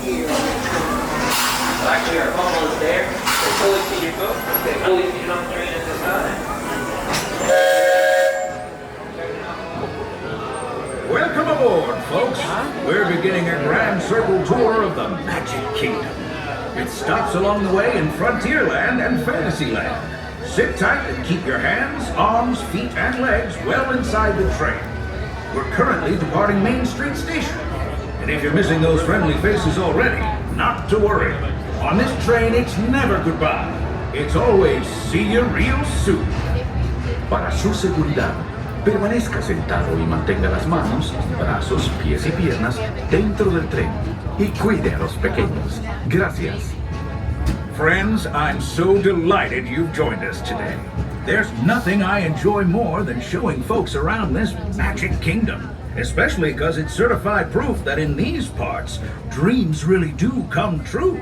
Actually, our funnel is there. They're fully seated folks. They're fully seated on the train at this time. Welcome aboard, folks. We're beginning a grand circle tour of the Magic Kingdom. It stops along the way in Frontierland and Fantasyland. Sit tight and keep your hands, arms, feet, and legs well inside the train. We're currently departing Main Street Station. And if you're missing those friendly faces already, not to worry. On this train, it's never goodbye. It's always see you real soon. Para su seguridad, permanezca sentado y mantenga las manos, brazos, pies y piernas dentro del tren y cuide a los pequeños. Gracias. Friends, I'm so delighted you've joined us today. There's nothing I enjoy more than showing folks around this Magic Kingdom, especially because it's certified proof that in these parts, dreams really do come true.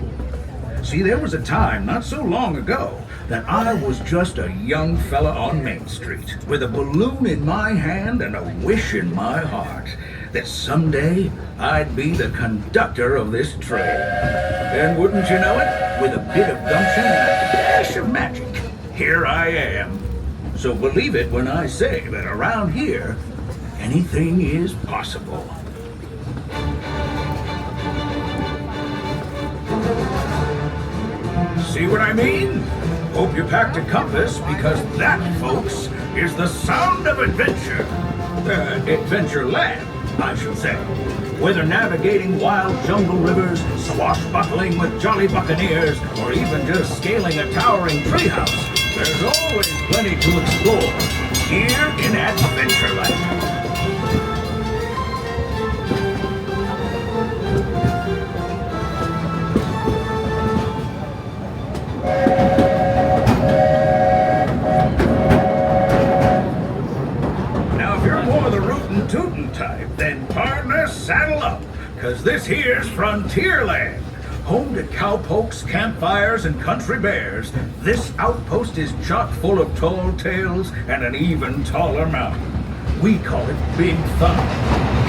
See, there was a time not so long ago that I was just a young fella on Main Street with a balloon in my hand and a wish in my heart that someday I'd be the conductor of this train. And wouldn't you know it, with a bit of gumption and a dash of magic, here I am. So believe it when I say that around here, anything is possible. See what I mean? Hope you packed a compass, because that, folks, is the sound of adventure. Adventureland, I should say. Whether navigating wild jungle rivers, swashbuckling with jolly buccaneers, or even just scaling a towering treehouse, there's always plenty to explore here in Adventureland. Type, then partner, saddle up, cause this here's Frontierland. Home to cowpokes, campfires, and country bears, this outpost is chock full of tall tales and an even taller mountain. We call it Big Thunder.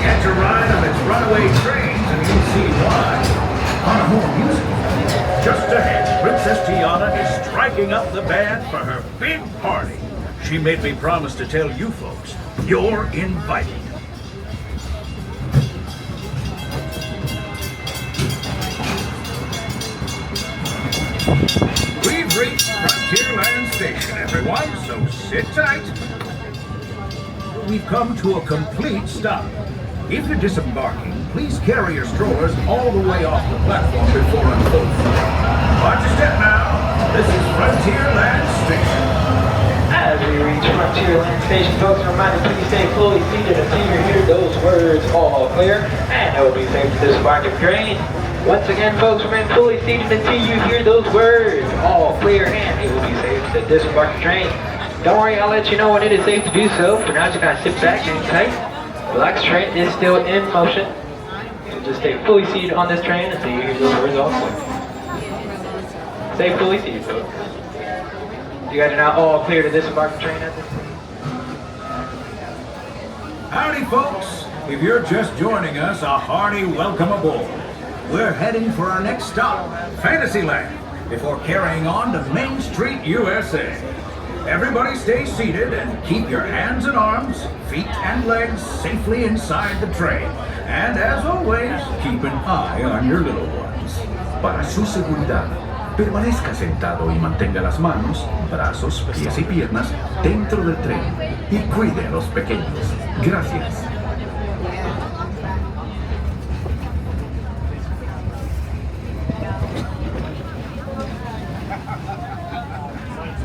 Catch a ride on its runaway trains and you'll see why. On a more musical note, just ahead, Princess Tiana is striking up the band for her big party. She made me promise to tell you folks, you're invited. We've reached Frontierland Station, everyone, so sit tight. We've come to a complete stop. If you're disembarking, please carry your strollers all the way off the platform before unfolding. Watch your step now. This is Frontierland Station. As we reach Frontierland Station, folks, a reminder, please stay fully seated until you hear those words all clear, and it will be safe to disembark the train. Once again, folks, remain fully seated until you hear those words all clear, and it will be safe to disembark the train. Don't worry, I'll let you know when it is safe to do so. For now, just kind of sit back and tight. Relax, train is still in motion. So just stay fully seated on this train until you hear those words all clear. Stay fully seated, folks. You guys are now all clear to disembark the train at this time. Howdy, folks. If you're just joining us, a hearty welcome aboard. We're heading for our next stop, Fantasyland, before carrying on to Main Street U.S.A. Everybody stay seated and keep your hands and arms, feet and legs safely inside the train. And as always, keep an eye on your little ones. Para su seguridad, permanezca sentado y mantenga las manos, brazos, pies y piernas dentro del tren y cuide a los pequeños. Gracias.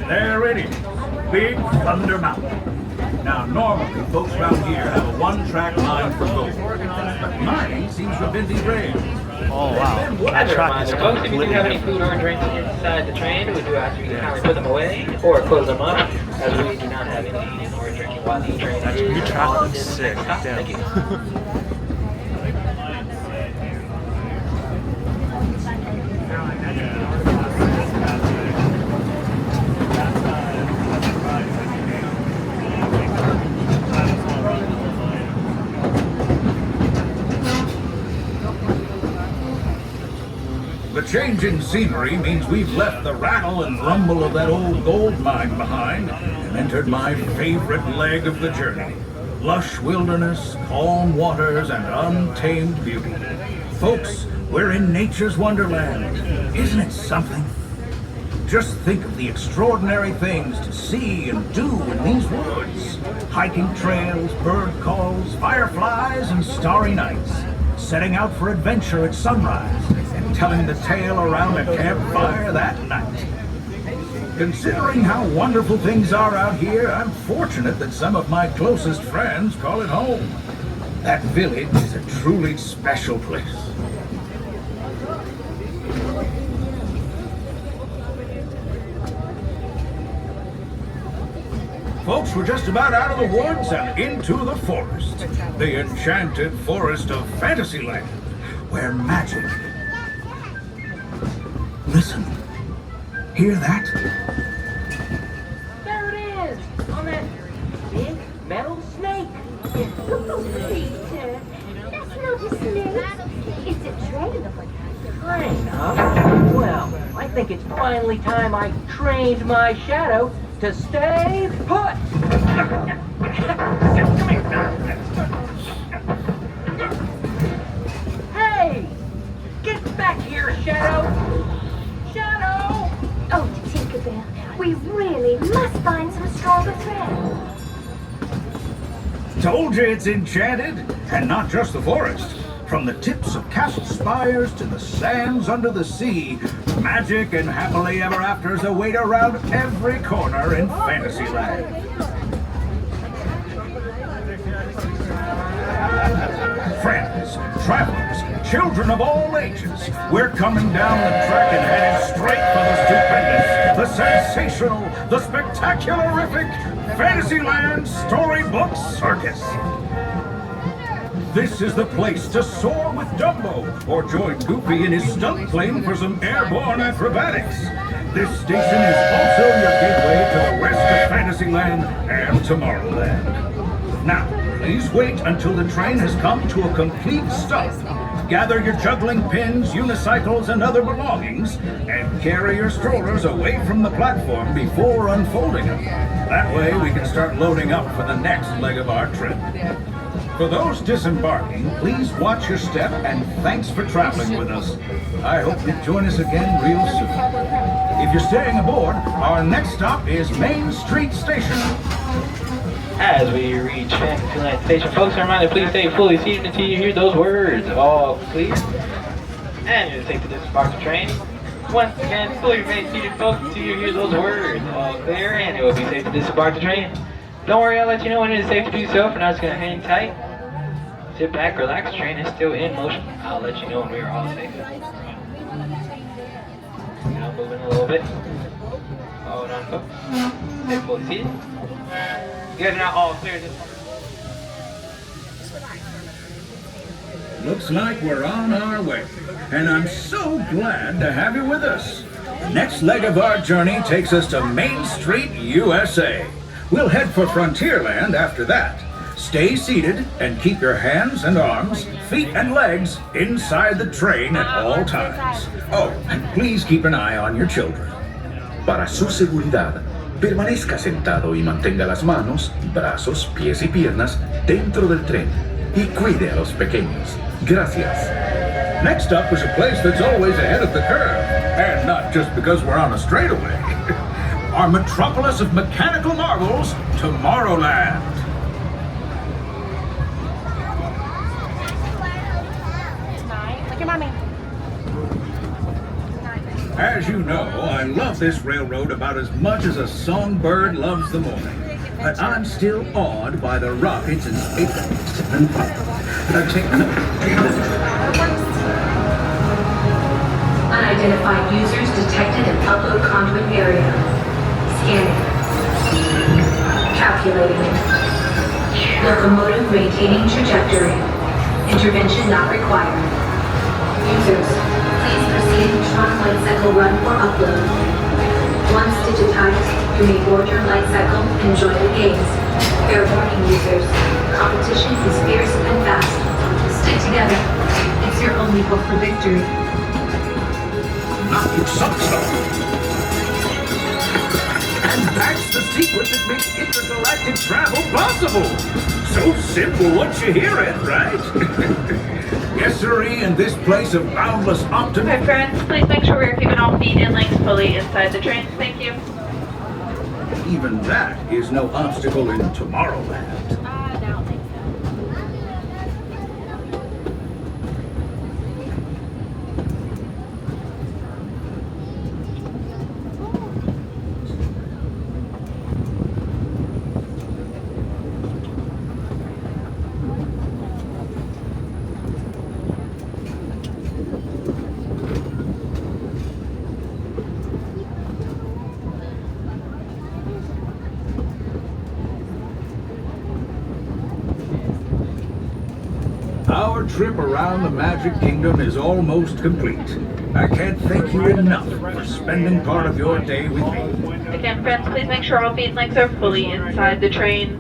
There it is, Big Thunder Mountain. Now, normally, folks around here have a one-track line for both, but mine seems to have been derailed. Oh, wow. That track is Folks, if you do completely have any food or drinks inside the train, we do ask you to kindly put them away or close them up, as we do not have any eating or drinking while the train That is new track on looks this sick. stop. Damn. Thank you. The change in scenery means we've left the rattle and rumble of that old gold mine behind and entered my favorite leg of the journey. Lush wilderness, calm waters, and untamed beauty. Folks, we're in nature's wonderland. Isn't it something? Just think of the extraordinary things to see and do in these woods. Hiking trails, bird calls, fireflies, and starry nights. Setting out for adventure at sunrise and telling the tale around a campfire that night. Considering how wonderful things are out here, I'm fortunate that some of my closest friends call it home. That village is a truly special place. Folks, we're just about out of the woods and into the forest. The enchanted forest of Fantasyland, where magic... Listen. Hear that? There it is! On that big metal snake! Peter, that's not a snake. It's a train. Train, huh? Well, I think it's finally time I trained my shadow to stay put! Hey! Get back here, Shadow! Shadow! Oh, Tinkerbell, we really must find some stronger thread. Told you it's enchanted, and not just the forest. From the tips of castle spires to the sands under the sea, magic and happily ever afters await around every corner in Fantasyland. Friends, travelers, children of all ages, we're coming down the track and headed straight for the stupendous, the sensational, the spectacularific Fantasyland Storybook Circus. This is the place to soar with Dumbo, or join Goofy in his stunt plane for some airborne acrobatics. This station is also your gateway to the rest of Fantasyland and Tomorrowland. Now, please wait until the train has come to a complete stop. Gather your juggling pins, unicycles, and other belongings, and carry your strollers away from the platform before unfolding them. That way we can start loading up for the next leg of our trip. For those disembarking, please watch your step and thanks for traveling with us. I hope you join us again real soon. If you're staying aboard, our next stop is Main Street Station. As we reach Fantasyland Station, folks are reminded please stay fully seated until you hear those words. All clear. And you're safe to disembark the train. Once again, fully remain seated, folks, until you hear those words. All clear, and it will be safe to disembark the train. Don't worry, I'll let you know when it is safe to do so. For now, it's going to hang tight. Sit back, relax. The train is still in motion. I'll let you know when we are all safe. Moving a little bit. Hold on, folks. Stay fully seated. You guys are not all clear this one. Looks like we're on our way, and I'm so glad to have you with us. The next leg of our journey takes us to Main Street, USA. We'll head for Frontierland after that. Stay seated and keep your hands and arms, feet and legs inside the train at all times. Oh, and please keep an eye on your children. Para su seguridad, permanezca sentado y mantenga las manos, brazos, pies y piernas dentro del tren y cuide a los pequeños. Gracias. Next up is a place that's always ahead of the curve, and not just because we're on a straightaway. Our metropolis of mechanical marvels, Tomorrowland. Look at mommy. As you know, I love this railroad about as much as a songbird loves the morning. But I'm still awed by the rockets and space. Unidentified users detected in upload conduit area. Scanning. Calculating. Locomotive maintaining trajectory. Intervention not required. Users, please proceed to Tron Lightcycle Run for upload. Once digitized, you may board your light cycle and join the games. Fair warning, users. Competition is fierce and fast. Stick together. It's your only hope for victory. rocket sucks on. And that's the secret that makes intergalactic travel possible. So simple once you hear it, right? Yes, sirree, in this place of boundless optimism. Okay, friends, please make sure we're keeping all feet and legs fully inside the train. Thank you. Even that is no obstacle in Tomorrowland. I don't think so. Our trip around the Magic Kingdom is almost complete. I can't thank you enough for spending part of your day with me. Again, friends, please make sure all feet and legs are fully inside the train.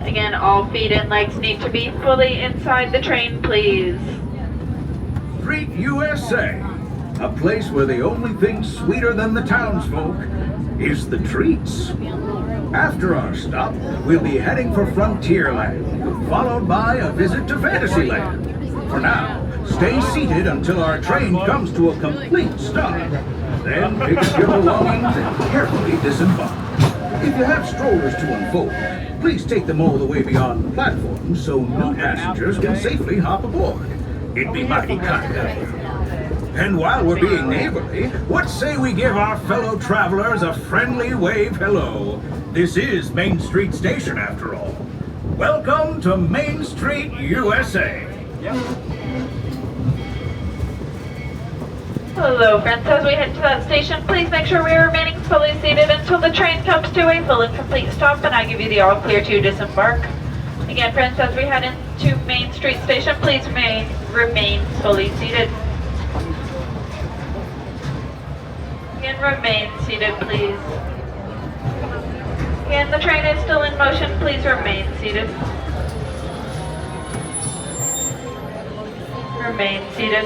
Again, all feet and legs need to be fully inside the train, please. Street USA, a place where the only thing sweeter than the townsfolk is the treats. After our stop, we'll be heading for Frontierland, followed by a visit to Fantasyland. For now, stay seated until our train comes to a complete stop. Then pick up your belongings and carefully disembark. If you have strollers to unfold, please take them all the way beyond the platform so new passengers can safely hop aboard. It'd be mighty kind of you. And while we're being neighborly, what say we give our fellow travelers a friendly wave hello? This is Main Street Station, after all. Welcome to Main Street, USA. Hello, friends. As we head to that station, please make sure we are remaining fully seated until the train comes to a full and complete stop and I give you the all clear to disembark. Again, friends, as we head into Main Street Station, please remain fully seated. Again, remain seated, please. Again, the train is still in motion. Please remain seated. Remain seated.